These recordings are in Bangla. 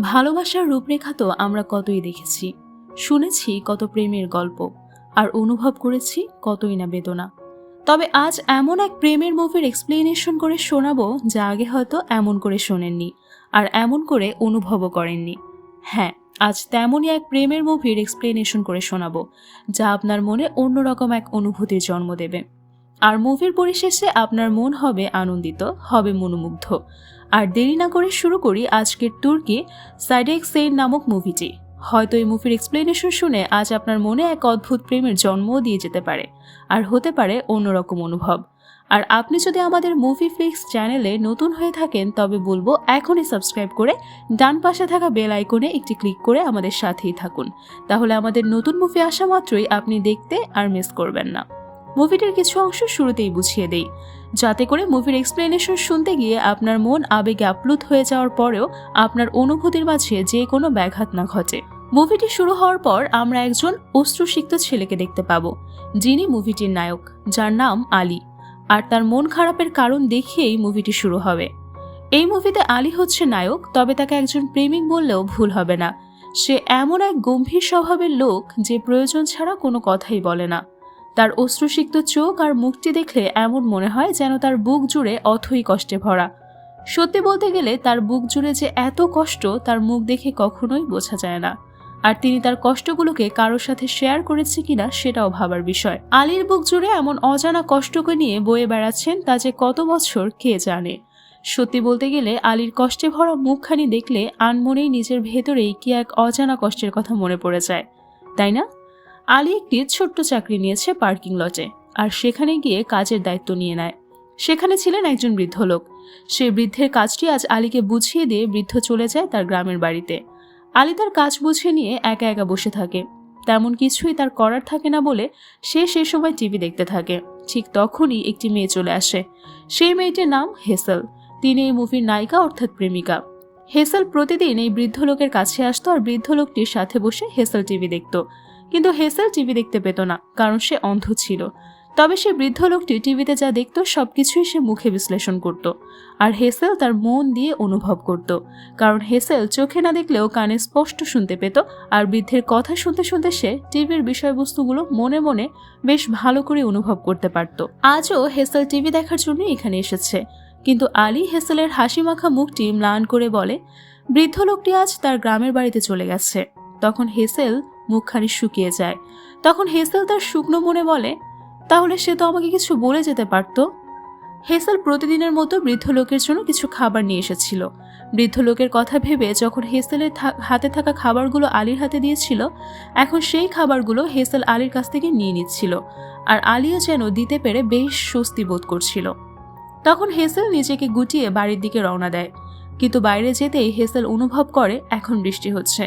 ভালোবাসার রূপরেখা তো আমরা কতই দেখেছি, শুনেছি কত প্রেমের গল্প, আর অনুভব করেছি কতই না বেদনা। তবে আজ এমন এক প্রেমের মুভির এক্সপ্লেনেশন করে শোনাবো যা আগে হয়তো এমন করে শোনেননি আর এমন করে অনুভবও করেননি। হ্যাঁ, আজ তেমনই এক প্রেমের মুভির এক্সপ্লেনেশন করে শোনাবো যা আপনার মনে অন্যরকম এক অনুভূতির জন্ম দেবে। আর মুভির পরিশেষে আপনার মন হবে আনন্দিত, হবে মনোমুগ্ধ। আর দেরি না করে শুরু করি আজকের তুর্কি সাইডেক সেইন নামক মুভিটি। হয়তো এই মুভির এক্সপ্লেনেশন শুনে আজ আপনার মনে এক অদ্ভুত প্রেমের জন্মও দিয়ে যেতে পারে, আর হতে পারে অন্যরকম অনুভব। আর আপনি যদি আমাদের মুভি ফিক্স চ্যানেলে নতুন হয়ে থাকেন তবে বলবো এখনই সাবস্ক্রাইব করে ডান পাশে থাকা বেল আইকনে একটি ক্লিক করে আমাদের সাথেই থাকুন। তাহলে আমাদের নতুন মুভি আসা মাত্রই আপনি দেখতে আর মিস করবেন না। মুভিটির কিছু অংশ শুরুতেই বুঝিয়ে দেই, যাতে করে মুভির এক্সপ্লেনেশন শুনতে গিয়ে আপনার মন আবেগে আপ্লুত হয়ে যাওয়ার পরেও আপনার অনুভূতির মাঝে যে কোনো ব্যাঘাত না ঘটে। মুভিটি শুরু হওয়ার পর আমরা একজন অশ্রুসিক্ত ছেলেকে দেখতে পাবো, যিনি মুভিটির নায়ক, যার নাম আলী। আর তার মন খারাপের কারণ দেখিয়েই মুভিটি শুরু হবে। এই মুভিতে আলী হচ্ছে নায়ক, তবে তাকে একজন প্রেমিক বললেও ভুল হবে না। সে এমন এক গম্ভীর স্বভাবের লোক যে প্রয়োজন ছাড়া কোনো কথাই বলে না। তার অশ্রুসিক্ত চোখ আর মুখটি দেখলে এমন মনে হয় যেন তার বুক জুড়ে অথই কষ্টে ভরা। সত্যি বলতে গেলে তার বুক জুড়ে যে এত কষ্ট তার মুখ দেখে কখনোই বোঝা যায় না। আর তিনি তার কষ্টগুলোকে কারোর সাথে শেয়ার করেছে কিনা সেটাও ভাবার বিষয়। আলীর বুক জুড়ে এমন অজানা কষ্টকে নিয়ে বয়ে বেড়াচ্ছেন তা যে কত বছর কে জানে। সত্যি বলতে গেলে আলীর কষ্টে ভরা মুখখানি দেখলে আনমনেই নিজের ভেতরেই কি এক অজানা কষ্টের কথা মনে পড়ে যায়, তাই না? আলী একটি ছোট্ট চাকরি নিয়েছে পার্কিং লটে, আর সেখানে গিয়ে কাজের দায়িত্ব নিয়ে নেয়। সেখানে ছিলেন একজন বৃদ্ধ লোক। সে বৃদ্ধের কাজটি আজ আলীকে বুঝিয়ে দিয়ে বৃদ্ধ চলে যায় তার গ্রামের বাড়িতে। আলী তার কাজ বুঝে নিয়ে একা একা বসে থাকে। তেমন কিছুই তার করার থাকে না বলে সে সময় টিভি দেখতে থাকে। ঠিক তখনই একটি মেয়ে চলে আসে। সেই মেয়েটির নাম হেসেল। তিনি এই মুভির নায়িকা অর্থাৎ প্রেমিকা। হেসেল প্রতিদিন এই বৃদ্ধ লোকের কাছে আসতো আর বৃদ্ধ লোকটির সাথে বসে হেসেল টিভি দেখত। কিন্তু হেসেল টিভি দেখতে পেত না, কারণ সে অন্ধ ছিল। তবে সে বৃদ্ধ লোকটি টিভিতে যা দেখত সবকিছুই সে মুখে বিশ্লেষণ করত, আর হেসেল তার মন দিয়ে অনুভব করত। কারণ হেসেল চোখে না দেখলেও কানে স্পষ্ট শুনতে পেত, আর বৃদ্ধের কথা শুনতে শুনতে সে টিভির বিষয়বস্তুগুলো মনে মনে বেশ ভালো করে অনুভব করতে পারত। আজও হেসেল টিভি দেখার জন্য এখানে এসেছে, কিন্তু আলী হেসেলের হাসি মাখা মুখটি ম্লান করে বলে বৃদ্ধ লোকটি আজ তার গ্রামের বাড়িতে চলে গেছে। তখন হেসেল মুখখানি শুকিয়ে যায়। তখন হেসেল তার শুকনো মনে বলে, তাহলে সে তো আমাকে কিছু বলে যেতে পারত। হেসেল প্রতিদিনের মতো বৃদ্ধ লোকের জন্য কিছু খাবার নিয়ে এসেছিল। বৃদ্ধ লোকের কথা ভেবে যখন হেসেলের হাতে থাকা খাবারগুলো আলীর হাতে দিয়েছিল, এখন সেই খাবারগুলো হেসেল আলীর কাছ থেকে নিয়ে নিচ্ছিল, আর আলীও যেন দিতে পেরে বেশ স্বস্তি বোধ করছিল। তখন হেসেল নিজেকে গুটিয়ে বাড়ির দিকে রওনা দেয়, কিন্তু বাইরে যেতেই হেসেল অনুভব করে এখন বৃষ্টি হচ্ছে।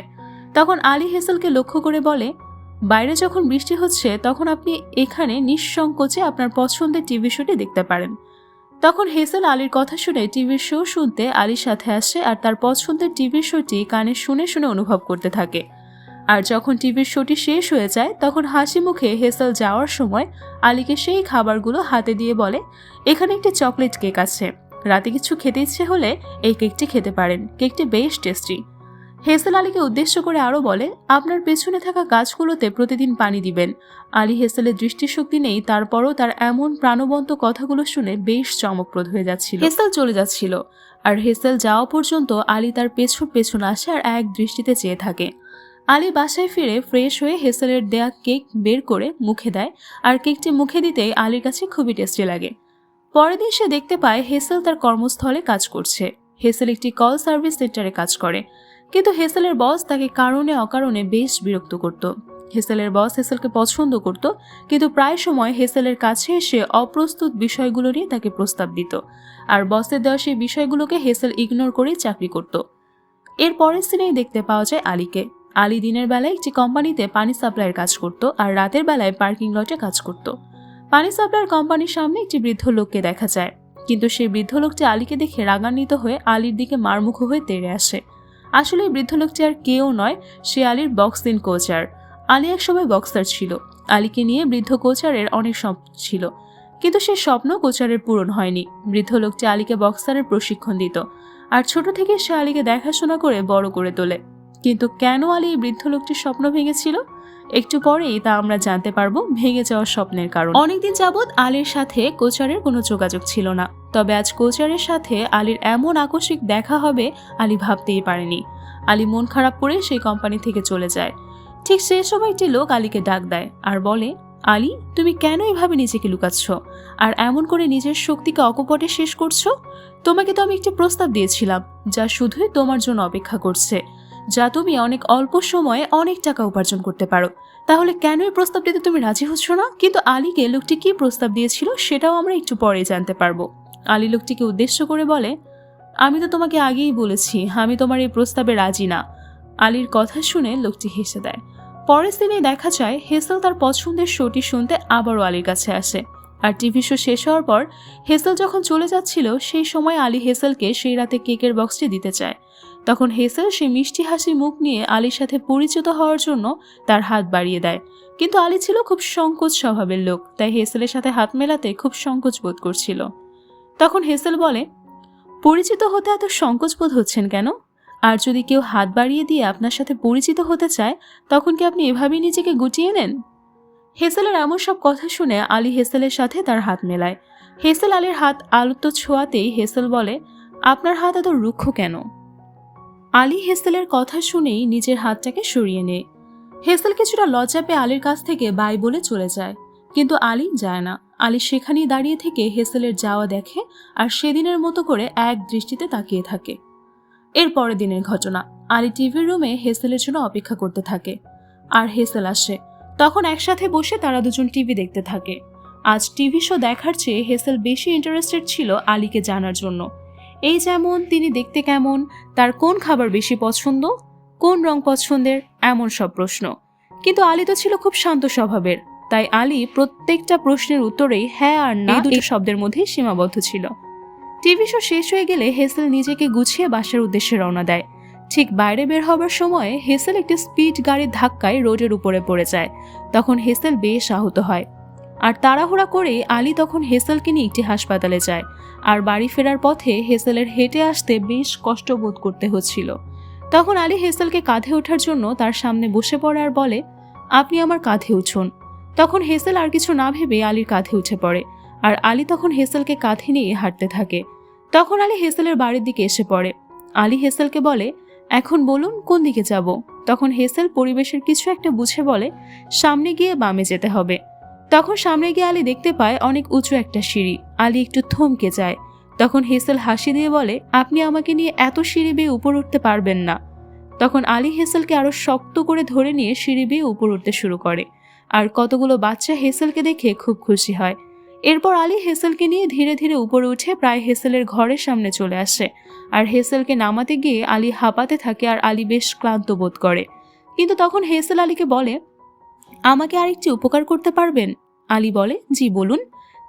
তখন আলী হেসেলকে লক্ষ্য করে বলে, বাইরে যখন বৃষ্টি হচ্ছে তখন আপনি এখানে নিঃসংকোচে আপনার পছন্দের টিভি শোটি দেখতে পারেন। তখন হেসেল আলীর কথা শুনে টিভির শো শুনতে আলীর সাথে আসে, আর তার পছন্দের টিভি শোটি কানে শুনে শুনে অনুভব করতে থাকে। আর যখন টিভির শোটি শেষ হয়ে যায় তখন হাসি মুখে হেসেল যাওয়ার সময় আলীকে সেই খাবারগুলো হাতে দিয়ে বলে, এখানে একটি চকলেট কেক আছে, রাতে কিছু খেতে ইচ্ছে হলে এই কেকটি খেতে পারেন, কেকটি বেশ টেস্টি। হেসেল আলীকে উদ্দেশ্য করে আরো বলে, আপনার পেছনে থাকা গাছগুলোতে প্রতিদিন পানি দিবেন। আলী হেসেলের দৃষ্টিশক্তি নেই, তারপরও তার এমন প্রাণবন্ত কথাগুলো শুনে বেশ চমকপ্রদ হয়ে যাচ্ছিল। হেসেল চলে যাচ্ছিল, আর হেসেল যাওয়া পর্যন্ত আলী তার পেছন আসে আর এক দৃষ্টিতে চেয়ে থাকে। আলী বাসায় ফিরে ফ্রেশ হয়ে হেসেলের দেয়া কেক বের করে মুখে দেয়, আর কেকটি মুখে দিতেই আলীর কাছে খুবই টেস্টি লাগে। পরের দিন সে দেখতে পায় হেসেল তার কর্মস্থলে কাজ করছে। হেসেল একটি কল সার্ভিস সেন্টারে কাজ করে, কিন্তু হেসেলের বস তাকে কারণে অকারণে বেশ বিরক্ত করত। হেসেলের বস হেসেলকে পছন্দ করত, কিন্তু প্রায় সময় হেসেলের কাছে এসে অপ্রস্তুত বিষয়গুলো নিয়ে তাকে প্রস্তাব দিত, আর বসের দেওয়া সেই বিষয়গুলোকে হেসেল ইগনোর করে চাকরি করত। এর পরের সিনেই দেখতে পাওয়া যায় আলীকে। আলী দিনের বেলায় একটি কোম্পানিতে পানি সাপ্লাইয়ের কাজ করত, আর রাতের বেলায় পার্কিং লটে কাজ করত। পানি সাপ্লাইয়ের কোম্পানির সামনে একটি বৃদ্ধ লোককে দেখা যায়, কিন্তু সেই বৃদ্ধ লোকটি আলীকে দেখে রাগান্বিত হয়ে আলীর দিকে মারমুখো হয়ে তেড়ে আসে। আসলে এই বৃদ্ধ লোকটি আর কেউ নয়, সে আলীর বক্সিং কোচার। আলী একসময় বক্সার ছিল। আলীকে নিয়ে বৃদ্ধ কোচারের অনেক স্বপ্ন ছিল, কিন্তু সে স্বপ্ন কোচারের পূরণ হয়নি। বৃদ্ধ লোকটি আলীকে বক্সারের প্রশিক্ষণ দিত, আর ছোট থেকে সে আলীকে দেখাশোনা করে বড় করে তোলে। কিন্তু কেন আলী এই বৃদ্ধ লোকটির স্বপ্ন ভেঙেছিল, একটু পরেই তা আমরা জানতে পারবো ভেঙে যাওয়া স্বপ্নের কারণ। অনেকদিন যাবৎ আলীর সাথে কোচারের কোনো যোগাযোগ ছিল না, তবে আজ কোচারের সাথে আলীর এমন আকস্মিক দেখা হবে আলী ভাবতেই পারেনি। আলী মন খারাপ করে সেই কোম্পানি থেকে চলে যায়। ঠিক সেই সময় একটি লোক আলীকে ডাক দেয় আর বলে, আলী, তুমি কেন এভাবে নিজেকে লুকাচ্ছ আর এমন করে নিজের শক্তিকে অকপটে শেষ করছো? তোমাকে তো আমি একটি প্রস্তাব দিয়েছিলাম যা শুধুই তোমার জন্য অপেক্ষা করছে, যা তুমি অনেক অল্প সময়ে অনেক টাকা উপার্জন করতে পারো। তাহলে কেন এই প্রস্তাবটিতে তুমি রাজি হচ্ছ না? কিন্তু আলীকে লোকটি কি প্রস্তাব দিয়েছিল সেটাও আমরা একটু পরে জানতে পারবো। আলী লোকটিকে উদ্দেশ্য করে বলে, আমি তো তোমাকে আগেই বলেছি আমি তোমার এই প্রস্তাবে রাজি না। আলীর কথা শুনে লোকটি হেসে দেয়। পরের দিনে দেখা যায় হেসেল তার পছন্দের শোটি শুনতে আবারও আলীর কাছে আসে। আর টিভি শো শেষ হওয়ার পর হেসেল যখন চলে যাচ্ছিল সেই সময় আলী হেসেলকে সেই রাতে কেকের বক্সটি দিতে চায়। তখন হেসেল সেই মিষ্টি হাসি মুখ নিয়ে আলীর সাথে পরিচিত হওয়ার জন্য তার হাত বাড়িয়ে দেয়। কিন্তু আলী ছিল খুব সংকোচ স্বভাবের লোক, তাই হেসেলের সাথে হাত মেলাতে খুব সংকোচ বোধ করছিল। তখন হেসেল বলে, পরিচিত হতে এত সংকোচ বোধ হচ্ছেন কেন? আর যদি কেউ হাত বাড়িয়ে দিয়ে আপনার সাথে পরিচিত হতে চায় তখন কি আপনি এভাবেই নিজেকে গুটিয়ে নেন? হেসেলের এমন সব কথা শুনে আলী হেসেলের সাথে তার হাত মেলায়। হেসেল আলীর হাত আলতো ছোঁয়াতেই হেসেল বলে, আপনার হাত এত রুক্ষ কেন? আলী হেসেলের কথা শুনেই নিজের হাতটাকে সরিয়ে নেয়। হেসেল কিছুটা লজ্জা পেয়ে আলীর কাছ থেকে বাই বলে চলে যায়, কিন্তু আলী যায় না। আলী সেখানেই দাঁড়িয়ে থেকে হেসেলের যাওয়া দেখে আর সেদিনের মতো করে এক দৃষ্টিতে তাকিয়ে থাকে। এর পরের দিনের ঘটনা, আলী টিভির রুমে হেসেলের জন্য অপেক্ষা করতে থাকে। আর হেসেল আসে। তখন একসাথে বসে তারা দুজন টিভি দেখতে থাকে। আজ টিভি শো দেখার চেয়ে হেসেল বেশি ইন্টারেস্টেড ছিল আলীকে জানার জন্য। এই যেমন তিনি দেখতে কেমন, তার কোন খাবার বেশি পছন্দ, কোন রং পছন্দের, এমন সব প্রশ্ন। কিন্তু আলী তো ছিল খুব শান্ত স্বভাবের, তাই আলী প্রত্যেকটা প্রশ্নের উত্তরেই হ্যাঁ আর না এই দুটো শব্দের মধ্যেই সীমাবদ্ধ ছিল। টিভি শো শেষ হয়ে গেলে হেসেল নিজেকে গুছিয়ে বাসার উদ্দেশ্যে রওনা দেয়। ঠিক বাইরে বের হবার সময় হেসেল একটি স্পিড গাড়ির ধাক্কায় রোডের উপরে পড়ে যায়। তখন হেসেল বেশ আহত হয়। আর তাড়াহুড়া করে আলী তখন হেসেলকে নিয়ে একটি হাসপাতালে যায়। আর বাড়ি ফেরার পথে হেসেলের হেঁটে আসতে বেশ কষ্ট বোধ করতে হচ্ছিল। তখন আলী হেসেলকে কাঁধে ওঠার জন্য তার সামনে বসে পড়ে আর বলে, আপনি আমার কাঁধে উঠুন। তখন হেসেল আর কিছু না ভেবে আলীর কাঁধে উঠে পড়ে। আর আলী তখন হেসেলকে কাঁধে নিয়ে হাঁটতে থাকে। তখন আলী হেসেলের বাড়ির দিকে এসে পড়ে। আলী হেসেলকে বলে, এখন বলুন কোন দিকে যাব? তখন হেসেল পরিবেশের কিছু একটা বুঝে বলে, সামনে গিয়ে বামে যেতে হবে। তখন সামনে গিয়ে আলী দেখতে পায় অনেক উঁচু একটা সিঁড়ি। আলী একটু থমকে যায়। তখন হেসেল হাসি দিয়ে বলে, আপনি আমাকে নিয়ে এত সিঁড়ি বেয়ে উপর উঠতে পারবেন না। তখন আলী হেসেলকে আরো শক্ত করে ধরে নিয়ে সিঁড়ি বেয়ে উপর উঠতে শুরু করে। আর কতগুলো বাচ্চা হেসেলকে দেখে খুব খুশি হয়। এরপর আলী হেসেলকে নিয়ে ধীরে ধীরে উপরে উঠে প্রায় হেসেলের ঘরের সামনে চলে আসে। আর হেসেলকে নামাতে গিয়ে আলী হাঁপাতে থাকে আর আলী বেশ ক্লান্ত বোধ করে। কিন্তু তখন হেসেল আলীকে বলে, আমাকে আরেকটি উপকার করতে পারবেন? আলী বলে, জি বলুন।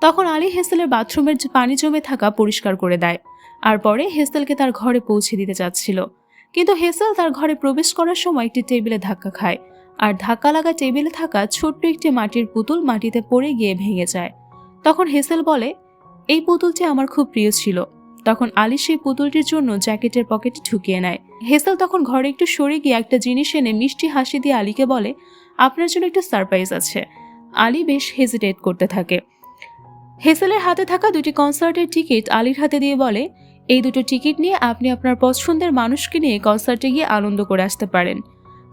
তখন আলী হেসেলের বাথরুমের পানি জমে থাকা পরিষ্কার করে দেয়। আর পরে হেসেলকে তার ঘরে পৌঁছে দিতে চাচ্ছিল। কিন্তু হেসেল তার ঘরে প্রবেশ করার সময় একটি টেবিলে ধাক্কা খায়। আর ধাক্কা লাগা টেবিলে থাকা ছোট্ট একটি মাটির পুতুল মাটিতে পড়ে গিয়ে ভেঙে যায়। তখন হেসেল বলে, এই পুতুলটি আমার খুব প্রিয় ছিল। তখন আলী সেই পুতুলটির জন্য জ্যাকেটের পকেটে ঢুকিয়ে নেয়। হেসেল তখন ঘরে একটু সরে গিয়ে একটা জিনিস এনে মিষ্টি হাসি দিয়ে আলীকে বলে, আপনার জন্য একটা সারপ্রাইজ আছে। আলী বেশ হেজিটেট করতে থাকে। হেসেলের হাতে থাকা দুটি কনসার্টের টিকিট আলীর হাতে দিয়ে বলে, এই দুটো টিকিট নিয়ে আপনি আপনার পছন্দের মানুষকে নিয়ে কনসার্টে গিয়ে আনন্দ করে আসতে পারেন।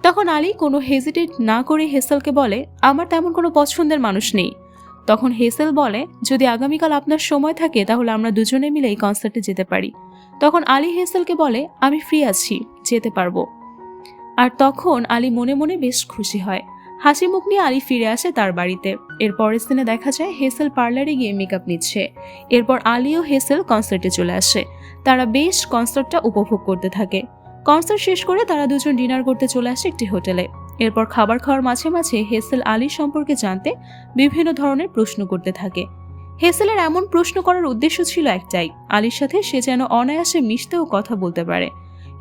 তখন আলী কোনো হেজিটেট না করে হেসেলকে বলে, আমার তেমন কোনো পছন্দের মানুষ নেই। তখন হেসেল বলে, যদি আগামীকাল আপনার সময় থাকে তাহলে আমরা দুজনে মিলে এই কনসার্টে যেতে পারি। তখন আলী হেসেলকে বলে, আমি ফ্রি আছি, যেতে পারবো। আর তখন আলী মনে মনে বেশ খুশি হয়। হাসি মুখ নিয়ে আলী ফিরে আসে তার বাড়িতে। এর পরের দিনে দেখা যায় হেসেল পার্লারে গিয়ে মেকআপ নিচ্ছে। এরপর আলী ও হেসেল কনসার্টে চলে আসে। তারা বেশ কনসার্টটা উপভোগ করতে থাকে। কনসার্ট শেষ করে তারা দুজন ডিনার করতে চলে আসে একটি হোটেলে। এরপর খাবার খাওয়ার মাঝে মাঝে হেসেল আলীর সম্পর্কে জানতে বিভিন্ন ধরনের প্রশ্ন করতে থাকে। হেসেলের এমন প্রশ্ন করার উদ্দেশ্য ছিল একটাই, আলীর সাথে সে যেন অনায়াসে মিশতে ও কথা বলতে পারে।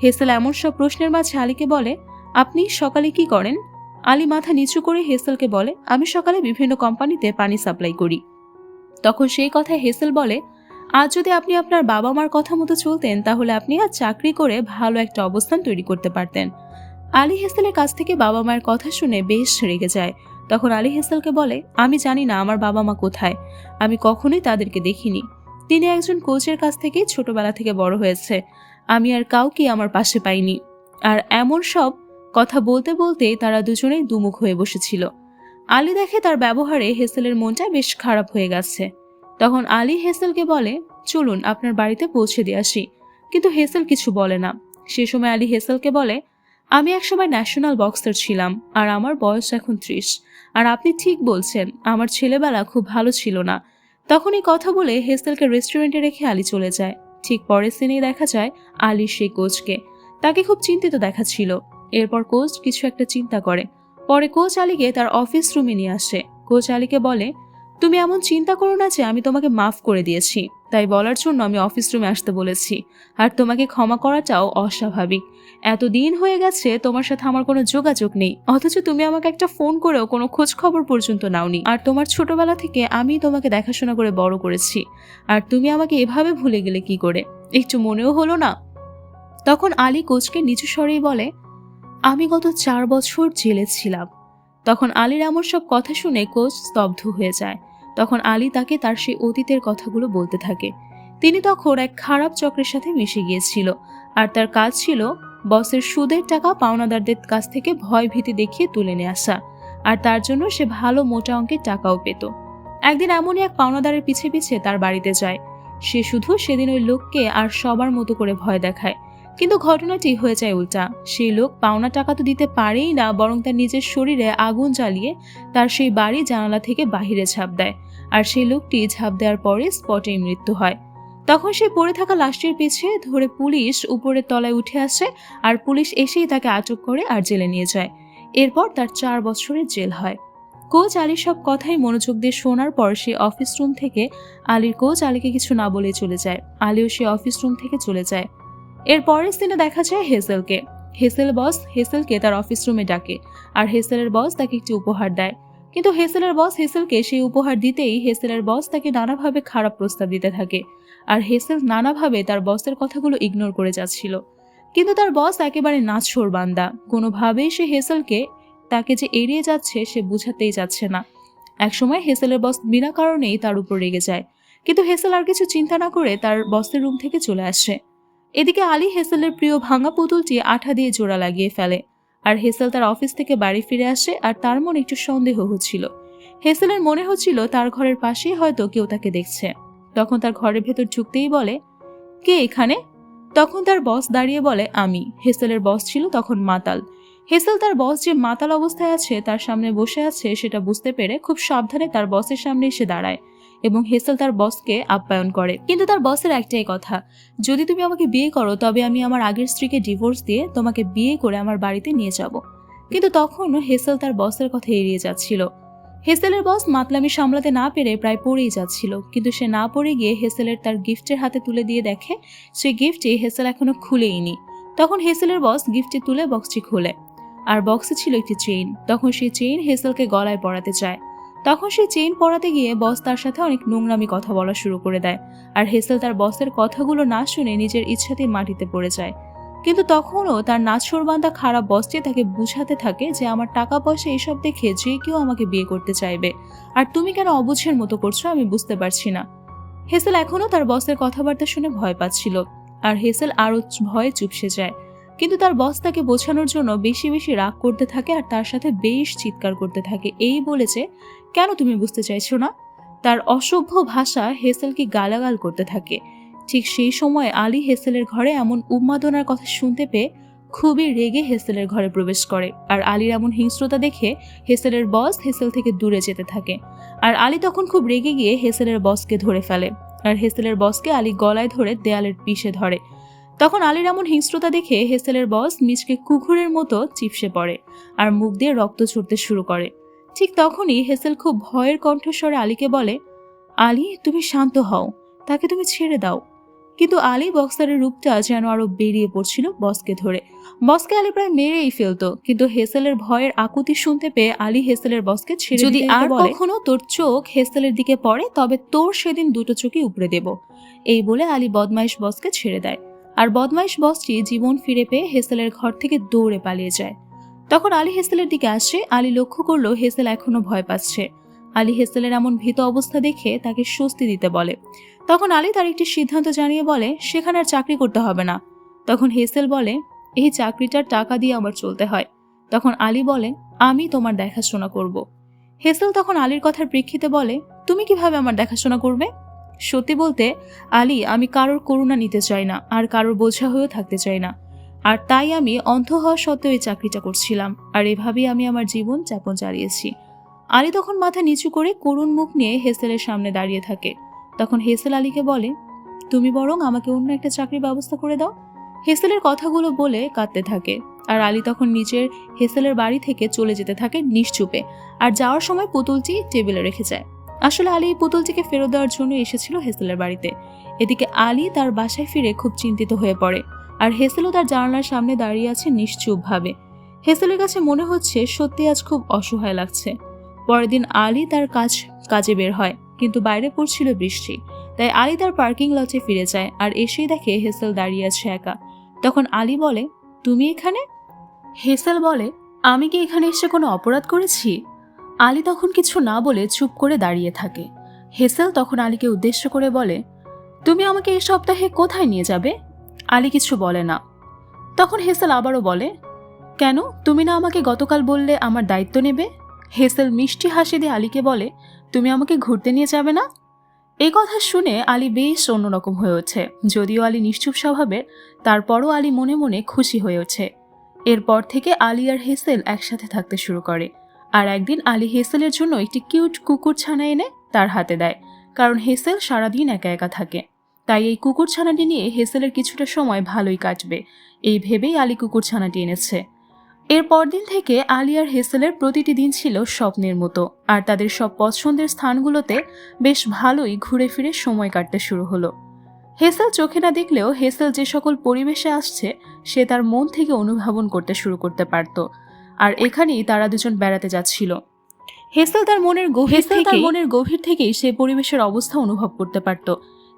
হেসেল এমন সব প্রশ্নের মাঝে আলীকে বলে, আপনি সকালে কি করেন? আলী মাথা নিচু করে হেসেলকে বলে, আমি সকালে বিভিন্ন কোম্পানিতে পানি সাপ্লাই করি। তখন সেই কথায় হেসেল বলে, আজ যদি আপনি আপনার বাবা মার কথা মতো চলতেন তাহলে আপনি আজ চাকরি করে ভালো একটা অবস্থান তৈরি করতে পারতেন। আলী হেসেলের কাছ থেকে বাবা মায়ের কথা শুনে বেশ রেগে যায়। তখন আলী হেসেলকে বলে, আমি জানি না আমার বাবা মা কোথায়, আমি কখনোই তাদেরকে দেখিনি। তিনি একজন কোচের কাছ থেকে ছোটবেলা থেকে বড় হয়েছে, আমি আর কাউকে আমার পাশে পাইনি। আর এমন সব কথা বলতে বলতে তারা দুজনেই দুমুখ হয়ে বসেছিল। আলী দেখে তার ব্যবহারে হেসেলের মনটা বেশ খারাপ হয়ে গেছে। তখন আলী হেসেলকে বলে, চলুন আপনার বাড়িতে পৌঁছে দিয়ে আসি। কিন্তু হেসেল কিছু বলে না। সে সময় আলী হেসেলকে বলে, আমি একসময় ন্যাশনাল বক্সার ছিলাম আর আমার বয়স এখন 30। আর আপনি ঠিক বলছেন, আমার ছেলেবেলা খুব ভালো ছিল না। তখন এই কথা বলে হেসেলকে রেস্টুরেন্টে রেখে আলী চলে যায়। ঠিক পরের সিনেই দেখা যায় আলীর সেই কোচকে। তাকে খুব চিন্তিত দেখাচ্ছিল। এরপর কোচ কিছু একটা চিন্তা করে। পরে কোচ আলীকে তার অফিস রুমে নিয়ে আসে। কোচ আলীকে বলে, তুমি এমন চিন্তা করো না যে আমি তোমাকে মাফ করে দিয়েছি, তাই বলার জন্য আমি অফিস রুমে আসতে বলেছি। আর তোমাকে ক্ষমা করাটাও অস্বাভাবিক। এতদিন হয়ে গেছে তোমার সাথে আমার কোনো যোগাযোগ নেই, অথচ তুমি আমাকে একটা ফোন করেও কোনো খোঁজ খবর পর্যন্ত নাওনি। আর তোমার ছোটবেলা থেকে আমি তোমাকে দেখাশোনা করে বড় করেছি, আর তুমি আমাকে এভাবে ভুলে গেলে কি করে? একটু মনেও হলো না? তখন আলী কোচকে নিচু স্বরেই বলে, আমি গত 4 বছর জেলে ছিলাম। তখন আলীর এমন সব কথা শুনে কোচ স্তব্ধ হয়ে যায়। তখন আলী তাকে তার সেই অতীতের কথাগুলো বলতে থাকে। তিনি তখন এক খারাপ চক্রের সাথে মিশে গিয়েছিল, আর তার কাজ ছিল বসের সুদের টাকা পাওনাদারদের কাছ থেকে ভয় ভীতি দেখিয়ে তুলে নিয়ে আসা। আর তার জন্য সে ভালো মোটা অঙ্কের টাকাও পেত। একদিন এমনই এক পাওনাদারের পিছে পিছে তার বাড়িতে যায়। সে শুধু সেদিন ওই লোককে আর সবার মতো করে ভয় দেখায়। কিন্তু ঘটনাটি হয়ে যায় উল্টা। সেই লোক পাওনা টাকা তো দিতে পারেই না, বরং তার নিজের শরীরে আগুন জ্বালিয়ে তার সেই বাড়ি জানালা থেকে বাহিরে ঝাঁপ দেয়। আর সেই লোকটি ঝাঁপ দেওয়ার পরে স্পটেই মৃত্যু হয়। তখন সে পড়ে থাকা লাশটির পিছে ধরে পুলিশ উপরের তলায় উঠে আসে, আর পুলিশ এসেই তাকে আটক করে আর জেলে নিয়ে যায়। এরপর তার 4 বছরের জেল হয়। কোচ আলীর সব কথাই মনোযোগ দিয়ে শোনার পর সে অফিস রুম থেকে আলীর কোচ আলীকে কিছু না বলে চলে যায়। আলীও সে অফিস রুম থেকে চলে যায়। এর পরের দিনে দেখা যায় হেসেলকে। হেসেল বস হেসেলকে তার অফিস রুমে ডাকে, আর হেসেলের বস তাকে একটি উপহার দেয়। কিন্তু হেসেলের বস হেসেলকে সেই উপহার দিতেই হেসেলের বস তাকে নানাভাবে খারাপ প্রস্তাব দিতে থাকে। আর হেসেল নানাভাবে তার বসের কথাগুলো ইগনোর করে যাচ্ছিল। কিন্তু তার বস একেবারে নাছোড় বান্দা। কোনোভাবেই সে হেসেলকে তাকে যে এড়িয়ে যাচ্ছে সে বুঝাতেই যাচ্ছে না। একসময় হেসেলের বস বিনা কারণেই তার উপর রেগে যায়। কিন্তু হেসেল আর কিছু চিন্তা না করে তার বসের রুম থেকে চলে আসে। এদিকে আলী হেসেলের প্রিয় ভাঙা পুতুলটি আঠা দিয়ে জোড়া লাগিয়ে ফেলে। আর হেসেল তার অফিস থেকে বাড়ি ফিরে আসে, আর তার মনে একটু সন্দেহ হচ্ছিল। হেসেলের মনে হচ্ছিল তার ঘরের পাশেই হয়তো কেউ তাকে দেখছে। তখন তার ঘরের ভেতর ঢুকতেই বলে, কে এখানে? তখন তার বস দাঁড়িয়ে বলে, আমি। হেসেলের বস ছিল তখন মাতাল। হেসেল তার বস যে মাতাল অবস্থায় আছে তার সামনে বসে আছে সেটা বুঝতে পেরে খুব সাবধানে তার বসের সামনে এসে দাঁড়ায় এবং হেসেল তার বসকে আপ্যায়ন করে। কিন্তু তার বসের একটাই কথা, যদি তুমি আমাকে বিয়ে করো তবে আমি আমার আগের স্ত্রীকে ডিভোর্স দিয়ে তোমাকে বিয়ে করে আমার বাড়িতে নিয়ে যাব। কিন্তু তখন হেসেল তার বসের কথা এড়িয়ে যাচ্ছিল। হেসেলের বস মাতলামি সামলাতে না পেরে প্রায় পড়েই যাচ্ছিল, কিন্তু সে না পড়ে গিয়ে হেসেলের তার গিফটের হাতে তুলে দিয়ে দেখে সেই গিফটটি হেসেল এখনো খুলেইনি। তখন হেসেলের বস গিফটটি তুলে বক্সটি খোলে, আর বক্সে ছিল একটি চেইন। তখন সেই চেইন হেসেলকে গলায় পরাতে চায়। তখন সেই চেইন পরাতে গিয়ে বস তার সাথে অনেক নোংরামি কথা বলা শুরু করে দেয়, আর হেসেল তার বসের কথাগুলো না শুনে নিজের ইচ্ছাতেই মাটিতে পড়ে যায়। কিন্তু তখনও তার নাছোড়বান্দা খারাপ বসটি তাকে বুঝাতে থাকে যে আমার টাকা পয়সা এসব দেখে যে কেউ আমাকে বিয়ে করতে চাইবে, আর তুমি কেন অবুঝের মতো করছো আমি বুঝতে পারছি না। হেসেল এখনও তার বসের কথাবার্তা শুনে ভয় পাচ্ছিল, আর হেসেল আরো ভয়ে চুপসে যায়। কিন্তু তার বস তাকে বোঝানোর জন্য বেশি বেশি রাগ করতে থাকে, আর তার সাথে বেশ চিৎকার করতে থাকে, এই বলেছে, কেন তুমি বুঝতে চাইছো না? তার অসভ্য ভাষা হেসেলকে গালাগাল করতে থাকে। ঠিক সেই সময় আলী হেসেলের ঘরে এমন উন্মাদনার কথা শুনতে পেয়ে খুবই রেগে হেসেলের ঘরে প্রবেশ করে। আর আলীর এমন হিংস্রতা দেখে হেসেলের বস হেসেল থেকে দূরে যেতে থাকে। আর আলী তখন খুব রেগে গিয়ে হেসেলের বসকে ধরে ফেলে, আর হেসেলের বসকে আলী গলায় ধরে দেয়ালের পিষে ধরে। তখন আলীর এমন হিংস্রতা দেখে হেসেলের বস মিচকে কুকুরের মতো চিপসে পড়ে, আর মুখ দিয়ে রক্ত ঝরতে শুরু করে। ঠিক তখনই হেসেল খুব ভয়ের কণ্ঠস্বরে আলীকে বলে, আলী তুমি শান্ত হও, তাকে তুমি ছেড়ে দাও। কিন্তু আলী বক্সারের রূপটা যেন আরো বেরিয়ে পড়ছিল বসকে ধরে। বসকে আলী প্রায় মেরেই ফেলতো, কিন্তু হেসেলের ভয়ের আকুতি শুনতে পেয়ে আলী হেসেলের বসকে ছেড়ে যদি আর কখনো তোর চোখ হেসেলের দিকে পড়ে তবে তোর সেদিন দুটো চোখই উপড়ে দেব। এই বলে আলী বদমাইশ বসকে ছেড়ে দেয়। আর বদমাইশ বসটি জীবন ফিরে পেয়ে হেসেলের ঘর থেকে দৌড়ে পালিয়ে যায়। তখন আলী হেসেলের দিকে আসে। আলী লক্ষ্য করলো হেসেল এখনো ভয় পাচ্ছে। আলী হেসেলের এমন ভীত অবস্থা দেখে তাকে স্বস্তি দিতে বলে। তখন আলী তার একটি সিদ্ধান্ত জানিয়ে বলে সেখানে আর চাকরি করতে হবে না। তখন হেসেল বলে এই চাকরিটার টাকা দিয়ে আমার চলতে হয়। তখন আলী বলে আমি তোমার দেখাশোনা করব। হেসেল তখন আলীর কথার প্রেক্ষিতে বলে তুমি কিভাবে আমার দেখাশোনা করবে? সত্যি বলতে আলী, আমি কারোর করুণা নিতে চাই না, আর কারোর বোঝা হয়েও থাকতে চাই না। আর তাই আমি অন্ধ হওয়া সত্ত্বেও এই চাকরিটা করছিলাম, আর এভাবেই আমি আমার জীবন যাপন চালিয়েছি। আলী তখন মাথা নিচু করে করুণ মুখ নিয়ে হেসেলের সামনে দাঁড়িয়ে থাকে। তখন হেসেল আলীকে বলে তুমি বরং আমাকে অন্য একটা চাকরির ব্যবস্থা করে দাও। হেসেলের কথাগুলো বলে কাঁদতে থাকে। আর আলী তখন নিজের হেসেলের বাড়ি থেকে চলে যেতে থাকে নিশ্চুপে। আর যাওয়ার সময় পুতুলটি টেবিলে রেখে যায়। আসলে আলী এই পুতুলটিকে ফেরত দেওয়ার জন্য এসেছিল হেসেলের বাড়িতে। এদিকে আলী তার বাসায় ফিরে খুব চিন্তিত হয়ে পড়ে। আর হেসেলও তার জানালার সামনে দাঁড়িয়ে আছে নিশ্চুপ ভাবে। হেসেলের কাছে মনে হচ্ছে সত্যি আজ খুব অসহায় লাগছে। পরের দিন আলী তার কাজে বের হয়, কিন্তু বাইরে পড়ছিল বৃষ্টি। তাই আলী তার পার্কিং লটে ফিরে যায় আর এসেই দেখে হেসেল দাঁড়িয়ে আছে একা। তখন আলী বলে তুমি এখানে? হেসেল বলে আমি কি এখানে এসে কোনো অপরাধ করেছি? আলী তখন কিছু না বলে চুপ করে দাঁড়িয়ে থাকে। হেসেল তখন আলীকে উদ্দেশ্য করে বলে তুমি আমাকে এই সপ্তাহে কোথায় নিয়ে যাবে? আলী কিছু বলে না। তখন হেসেল আবারও বলে কেন, তুমি না আমাকে গতকাল বললে আমার দায়িত্ব নেবে? হেসেল মিষ্টি হাসি দিয়ে আলীকে বলে তুমি আমাকে ঘুরতে নিয়ে যাবে না? এই কথা শুনে আলী বেশ অন্যরকম হয়ে ওঠে। যদিও আলী নিশ্চুপ স্বভাবের, তারপরও আলী মনে মনে খুশি হয়ে ওঠে। এরপর থেকে আলী আর হেসেল একসাথে থাকতে শুরু করে। আর একদিন আলী হেসেলের জন্য একটি কিউট কুকুর ছানা এনে তার হাতে দেয়, কারণ হেসেল সারাদিন একা একা থাকে। তাই এই কুকুর ছানাটি নিয়ে হেসেলের কিছুটা সময় ভালোই কাটবে, এই ভেবেই আলী কুকুর ছানাটি এনেছে। এর পরদিন থেকে আলী আর হেসেলের প্রতিটি দিন ছিল স্বপ্নের মতো। আর তাদের সব পছন্দের স্থানগুলোতে বেশ ভালোই ঘুরে ফিরে সময় কাটতে শুরু হলো। হেসেল চোখে না দেখলেও হেসেল যে সকল পরিবেশে আসছে সে তার মন থেকে অনুধাবন করতে শুরু করতে পারত। আর এখানেই তারা দুজন বেড়াতে যাচ্ছিল। হেসেল তার মনের গভীর থেকেই সে পরিবেশের অবস্থা অনুভব করতে পারত।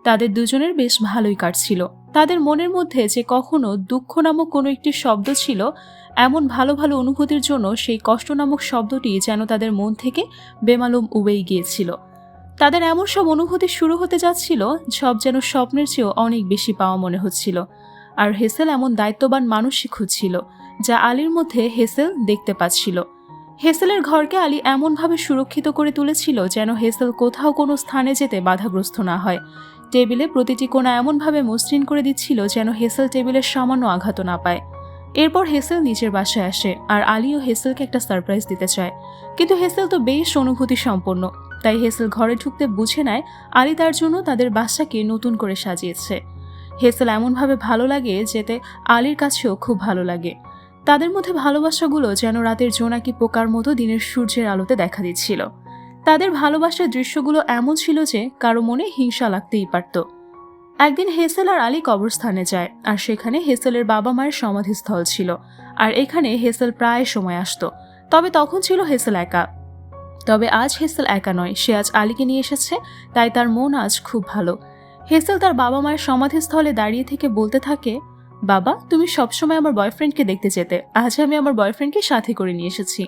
তাদের দুজনের বেশ ভালোই কাটছিল। তাদের মনের মধ্যে যে কখনো দুঃখ নামক কোনো একটি শব্দ ছিল, এমন ভালো ভালো অনুভূতির জন্য সেই কষ্ট নামক শব্দটি যেন তাদের মন থেকে বেমালুম উবেই গিয়েছিল। তাদের এমন সব অনুভূতি শুরু হতে যাচ্ছিল, সব যেন স্বপ্নের চেয়েও অনেক বেশি পাওয়া মনে হচ্ছিল। আর হেসেল এমন দায়িত্ববান মানুষই খুঁজছিল, যা আলীর মধ্যে হেসেল দেখতে পাচ্ছিল। হেসেলের ঘরকে আলী এমনভাবে সুরক্ষিত করে তুলেছিল যেন হেসেল কোথাও কোনো স্থানে যেতে বাধাগ্রস্ত না হয়। টেবিলে প্রতিটি কোণা এমনভাবে মসৃণ করে দিচ্ছিল যেন হেসেল টেবিলের সামান্য আঘাত না পায়। এরপর হেসেল নিজের বাসায় আসে আর আলীও হেসেলকে একটা সারপ্রাইজ দিতে চায়। কিন্তু হেসেল তো বেশ অনুভূতি সম্পন্ন, তাই হেসেল ঘরে ঢুকতে বুঝে নেয় আলী তার জন্য তাদের বাসাকে নতুন করে সাজিয়েছে। হেসেল এমনভাবে ভালো লাগে যেতে আলীর কাছেও খুব ভালো লাগে। তাদের মধ্যে ভালোবাসাগুলো যেন রাতের জোনাকি পোকার মতো দিনের সূর্যের আলোতে দেখা দিচ্ছিল। তাদের ভালোবাসার দৃশ্যগুলো এমন ছিল যে কারো মনে হিংসা লাগতেই পারত। একদিন হেসেল আর আলী কবরস্থানে যায়, আর সেখানে হেসেলের বাবা মায়ের সমাধিস্থল ছিল। আর এখানে হেসেল প্রায় সময় আসতো, তবে তখন ছিল হেসেল একা। তবে আজ হেসেল একা নয়, সে আজ আলীকে নিয়ে এসেছে, তাই তার মন আজ খুব ভালো। হেসেল তার বাবা মায়ের সমাধিস্থলে দাঁড়িয়ে থেকে বলতে থাকে বাবা, তুমি সবসময় আমার বয়ফ্রেন্ডকে দেখতে যেতে, আজ আমি আমার বয়ফ্রেন্ডকে সাথে করে নিয়ে এসেছি।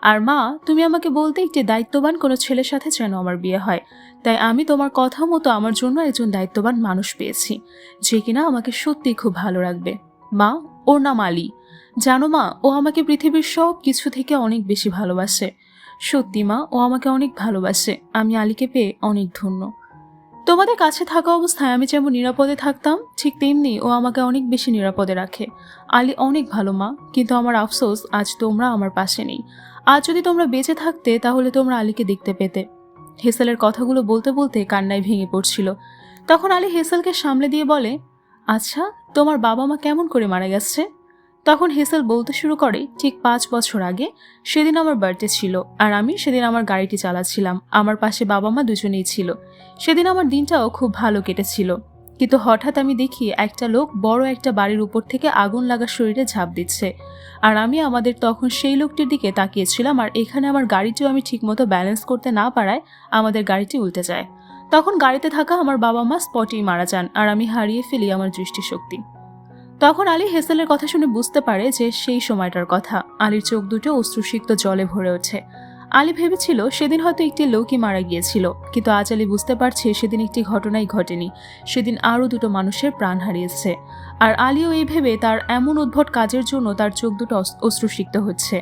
আর মা, তুমি আমাকে বলতে একটি দায়িত্ববান কোনো ছেলের সাথে যেন আমার বিয়ে হয়, তাই আমি তোমার কথা মতো আমার জন্য একজন দায়িত্ববান মানুষ পেয়েছি, যে কিনা আমাকে সত্যি খুব ভালো রাখবে। মা, ওর নাম আলী। জানো মা, ও আমাকে পৃথিবীর সব কিছু থেকে অনেক বেশি ভালোবাসে। সত্যি মা, ও আমাকে অনেক ভালোবাসে। আমি আলীকে পেয়ে অনেক ধন্য। তোমাদের কাছে থাকা অবস্থায় আমি যেমন নিরাপদে থাকতাম, ঠিক তেমনি ও আমাকে অনেক বেশি নিরাপদে রাখে। আলী অনেক ভালো মা, কিন্তু আমার আফসোস আজ তোমরা আমার পাশে নেই। আজ যদি তোমরা বেঁচে থাকতে তাহলে তোমরা আলীকে দেখতে পেতে। হেসেলের কথাগুলো বলতে বলতে কান্নায় ভেঙে পড়ছিল। তখন আলী হেসেলকে সামলে দিয়ে বলে আচ্ছা, তোমার বাবা মা কেমন করে মারা গেছে? তখন হেসেল বলতে শুরু করে ঠিক 5 বছর আগে সেদিন আমার বার্থডে ছিল, আর আমি সেদিন আমার গাড়িটি চালাচ্ছিলাম। আমার পাশে বাবা মা দুজনেই ছিল। সেদিন আমার দিনটাও খুব ভালো কেটেছিল। কিন্তু হঠাৎ আমি দেখি একটা লোক বড় একটা বাড়ির উপর থেকে আগুন লাগা শরীরে ঝাঁপ দিচ্ছে। আর আমি আমাদের তখন সেই লোকটির দিকে তাকিয়েছিলাম, আর এখানে আমার গাড়িটিও আমি ঠিকমতো ব্যালেন্স করতে না পারায় আমাদের গাড়িটি উল্টে যায়। তখন গাড়িতে থাকা আমার বাবা মা স্পটেই মারা যান, আর আমি হারিয়ে ফেলি আমার দৃষ্টিশক্তি। তখন আলী হেসেলের কথা শুনে বুঝতে পারে যে সেই সময়টার কথা। আলীর চোখ দুটো অশ্রুসিক্ত জলে ভরে ওঠে। আলী ভেবেছিল সেদিন হয়তো একটি লোকই মারা গিয়েছিল, কিন্তু আজ আলী বুঝতে পারছে সেদিন একটি ঘটনাই ঘটেনি, সেদিন আরও দুটো মানুষের প্রাণ হারিয়েছে। আর আলীও এই ভেবে তার এমন উদ্ভট কাজের জন্য তার চোখ দুটো অশ্রুসিক্ত হচ্ছে।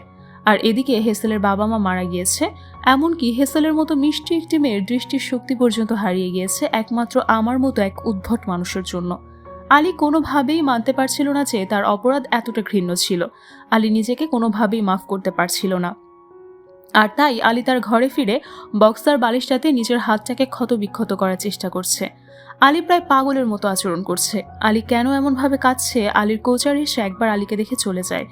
আর এদিকে হেসেলের বাবা মা মারা গিয়েছে, এমনকি হেসেলের মতো মিষ্টি একটি মেয়ের দৃষ্টির শক্তি পর্যন্ত হারিয়ে গিয়েছে একমাত্র আমার মতো এক উদ্ভট মানুষের জন্য। আলী কোনোভাবেই মানতে পারছিল না যে তার অপরাধ এতটা ঘৃণ্য ছিল। আলী নিজেকে কোনোভাবেই মাফ করতে পারছিল না। আর তাই আলী তার ঘরে ফিরে বক্সার বালিশটাতে নিজের হাতটাকে ক্ষতবিক্ষত করার চেষ্টা করছে। আলী প্রায় পাগলের মতো আচরণ করছে। আলী কেন এমনভাবে কাঁদছে, আলীর কোচার এসে একবার আলীকে দেখে চলে যায়।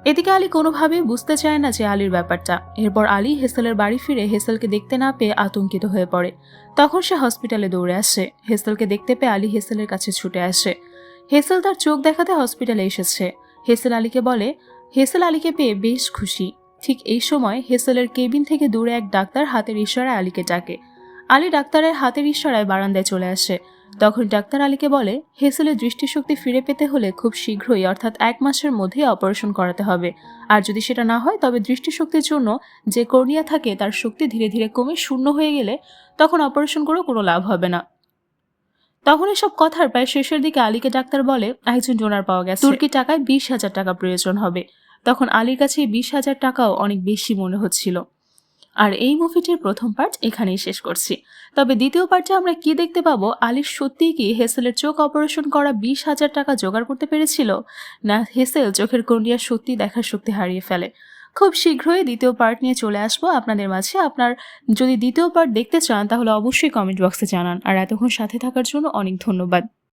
এদিকে আলী কোনোভাবেই বুঝতে চায় না যে আলীর ব্যাপারটা। এরপর আলী হেসেলের বাড়ি ফিরে হেসেলকে দেখতে না পেয়ে আতঙ্কিত হয়ে পড়ে। তখন সে হসপিটালে দৌড়ে আসে। হেসেলকে দেখতে পেয়ে আলী হেসেলের কাছে ছুটে আসে। হেসেল তার চোখ দেখাতে হসপিটালে এসেছে। হেসেল আলীকে বলে হেসেল আলীকে পেয়ে বেশ খুশি। ঠিক এই সময় হেসেলের কেবিন থেকে দূরে এক ডাক্তার হাতের ইশারায় আলীকে ডাকে। আলী ডাক্তারের হাতের ইশারায় বারান্দায় চলে আসে। তখন ডাক্তার আলীকে বলে হেসেলের দৃষ্টিশক্তি ফিরে পেতে হলে খুব শীঘ্রই, অর্থাৎ 1 মাসের মধ্যেই অপারেশন করাতে হবে। আর যদি সেটা না হয় তবে দৃষ্টিশক্তির জন্য যে কর্নিয়া থাকে তার শক্তি ধীরে ধীরে কমে শূন্য হয়ে গেলে তখন অপারেশন করেও কোনো লাভ হবে না। তখন এসব কথার প্রায় শেষের দিকে আলীকে ডাক্তার বলে একজন ডোনার পাওয়া গেছে, তুর্কি টাকায় 20,000 টাকা প্রয়োজন হবে। তখন আলীর কাছে 20,000 টাকাও অনেক বেশি মনে হচ্ছিল। আর এই মুভিটির প্রথম পার্ট এখানেই শেষ করছি। তবে দ্বিতীয় পার্টে আমরা কি দেখতে পাবো, আলীর সত্যিই কি হেসেলের চোখ অপারেশন করা 20,000 টাকা জোগাড় করতে পেরেছিল, না হেসেল চোখের কর্নিয়া সত্যি দেখার শক্তি হারিয়ে ফেলে। খুব শীঘ্রই দ্বিতীয় পার্ট নিয়ে চলে আসবো আপনাদের মাঝে। আপনার যদি দ্বিতীয় পার্ট দেখতে চান তাহলে অবশ্যই কমেন্ট বক্সে জানান। আর এতক্ষণ সাথে থাকার জন্য অনেক ধন্যবাদ।